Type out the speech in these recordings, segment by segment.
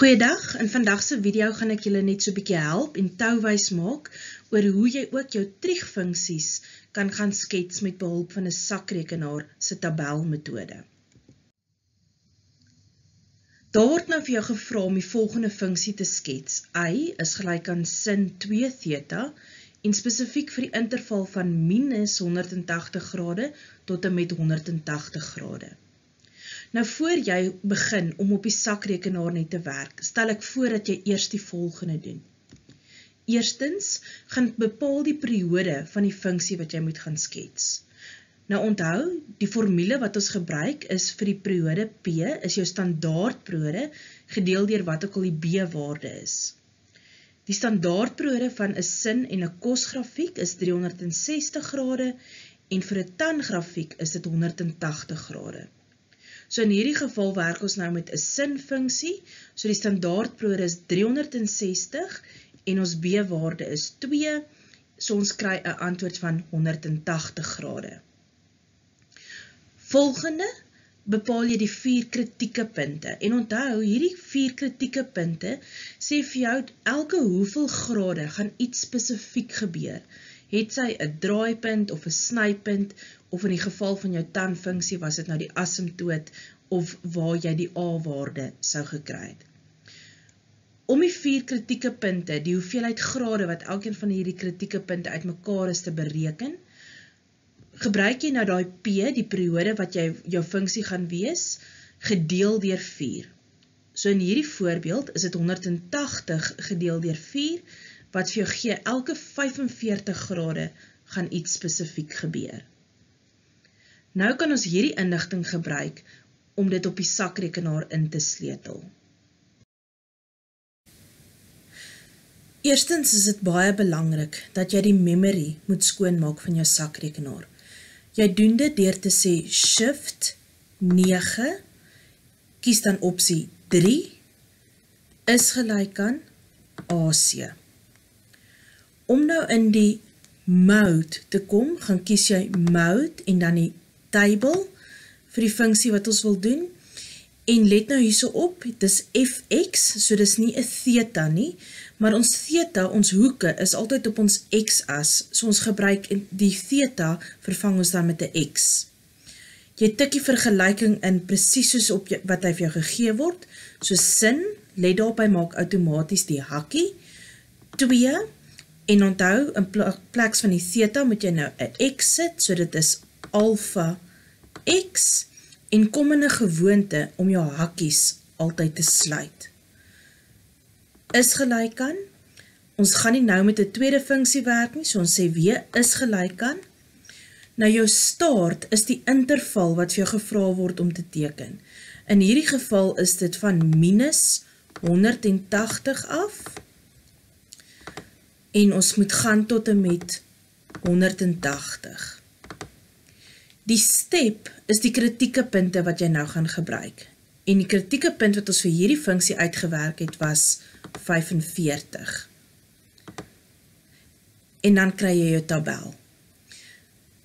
Goeiedag, in vandag se video gaan ek julle net so 'n bietjie help en touwys maak oor hoe jy ook jou triegfunksies kan gaan skets met behulp van 'n sakrekenaar se tabelmetode. Daar word nou vir jou gevra om die volgende funksie te skets. Y is gelyk aan sin 2 theta en spesifiek vir die interval van minus 180 grade tot en met 180 grade. Nou voor jy begin om op die sakrekenaar net te werk, stel ek voor dat jy eers die volgende doen. Eerstens, gaan bepaal die periode van die funksie wat jy moet gaan skets. Nou onthou, die formule wat ons gebruik is vir die periode P, is jou standaardperiode, gedeel deur wat ook al die B-waarde is. Die standaardperiode van 'n sin en 'n kosgrafiek is 360 grade en vir 'n tangrafiek is dit 180 grade. So in hierdie geval werk ons nou met 'n sinfunksie, so die standaardperiode is 360 en ons B-waarde is 2, so ons kry 'n antwoord van 180 grade. Volgende, bepaal jy die 4 kritieke punte. En onthou, hierdie 4 kritieke punte sê vir jou, elke hoeveel grade gaan iets spesifiek gebeur. Het sy 'n draaipunt of 'n snypunt, of in die geval van jou tanfunksie was dit nou die asymptoot, of waar jy die A-waarde sou gekry het. Om die 4 kritieke punte, die hoeveelheid grade wat elkeen van hierdie kritieke punte uitmekaar is te bereken, gebruik jy nou daai P, die periode wat jou funksie gaan wees, gedeel deur 4. So in hierdie voorbeeld is dit 180 gedeel deur 4, wat vir jou gee, elke 45 grade gaan iets spesifiek gebeur. Nou kan ons hierdie inligting gebruik om dit op die sakrekenaar in te sleutel. Eerstens is dit baie belangrik dat jy die memory moet skoonmaak van jou sakrekenaar. Jy doen dit deur te sê Shift 9, kies dan opsie 3, is gelyk aan AC. Om nou in die mode te kom, gaan kies jy mode en dan die table vir die funksie wat ons wil doen. En let nou hierso op, dit is fx, so dis nie 'n theta nie, maar ons theta, ons hoeke, is altyd op ons x-as, so ons gebruik die theta, vervang ons dan met 'n x. Jy tik die vergelyking in presies soos op wat hy vir jou gegee word, so sin, let daarop, hy maak outomaties die hakkie, 2, en onthou, in plek van die theta moet jy nou 'n x sit, so dit is alpha x, en kom in 'n gewoonte om jou hakkies altyd te sluit. Is gelyk aan, ons gaan nie nou met 'n tweede funksie werk nie, so ons sê weer is gelyk aan. Nou jou staart is die interval wat vir jou gevra word om te teken. In hierdie geval is dit van minus 180 af, en ons moet gaan tot en met 180. Die step is die kritieke punte wat jy nou gaan gebruik. En die kritieke punt wat ons vir hierdie funksie uitgewerk het was 45. En dan kry jy jou tabel.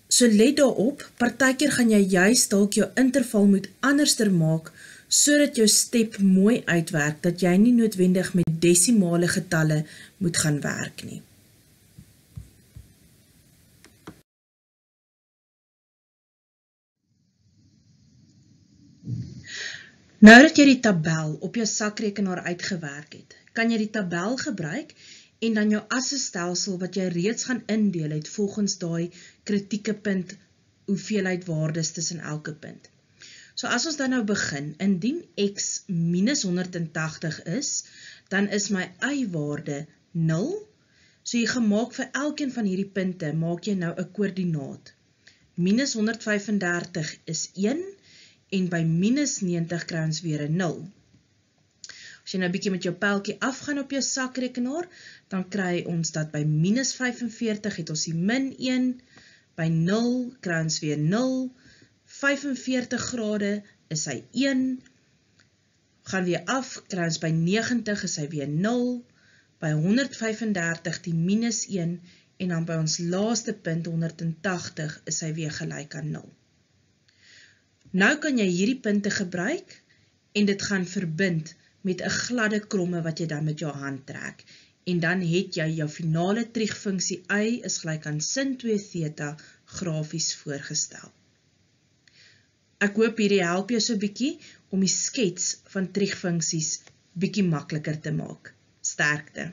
So let daarop, partykeer gaan jy juist dalk jou interval moet anderster maak, sodat jou step mooi uitwerk, dat jy nie noodwendig met desimale getalle moet gaan werk nie. Nou dat jy die tabel op jou sakrekenaar uitgewerk het, kan jy die tabel gebruik en dan jou assestelsel wat jy reeds gaan indeel het volgens daai kritieke punt hoeveelheid waardes tussen elke punt. So as ons dan nou begin, indien x minus 180 is, dan is my y-waarde 0, so jy gemaak vir elkeen van hierdie punte, maak jy nou 'n koördinaat. Minus 135 is 1, en by minus 90 kry ons weer 'n 0. As jy nou bietjie met jou pyltjie afgaan op jou sakrekenaar, dan kry ons dat by minus 45 het ons die min 1, by 0 kry ons weer 0, 45 grade is hy 1, gaan weer af, kry ons by 90 is hy weer 0, by 135 die minus 1, en dan by ons laaste punt 180 is hy weer gelyk aan 0. Nou kan jy hierdie punte gebruik en dit gaan verbind met 'n gladde kromme wat jy dan met jou hand trek. En dan het jy jou finale triegfunksie y is gelyk aan sin 2 theta grafies voorgestel. Ek hoop hierdie help jou so bietjie om die skets van triegfunksies bietjie makliker te maak. Sterkte!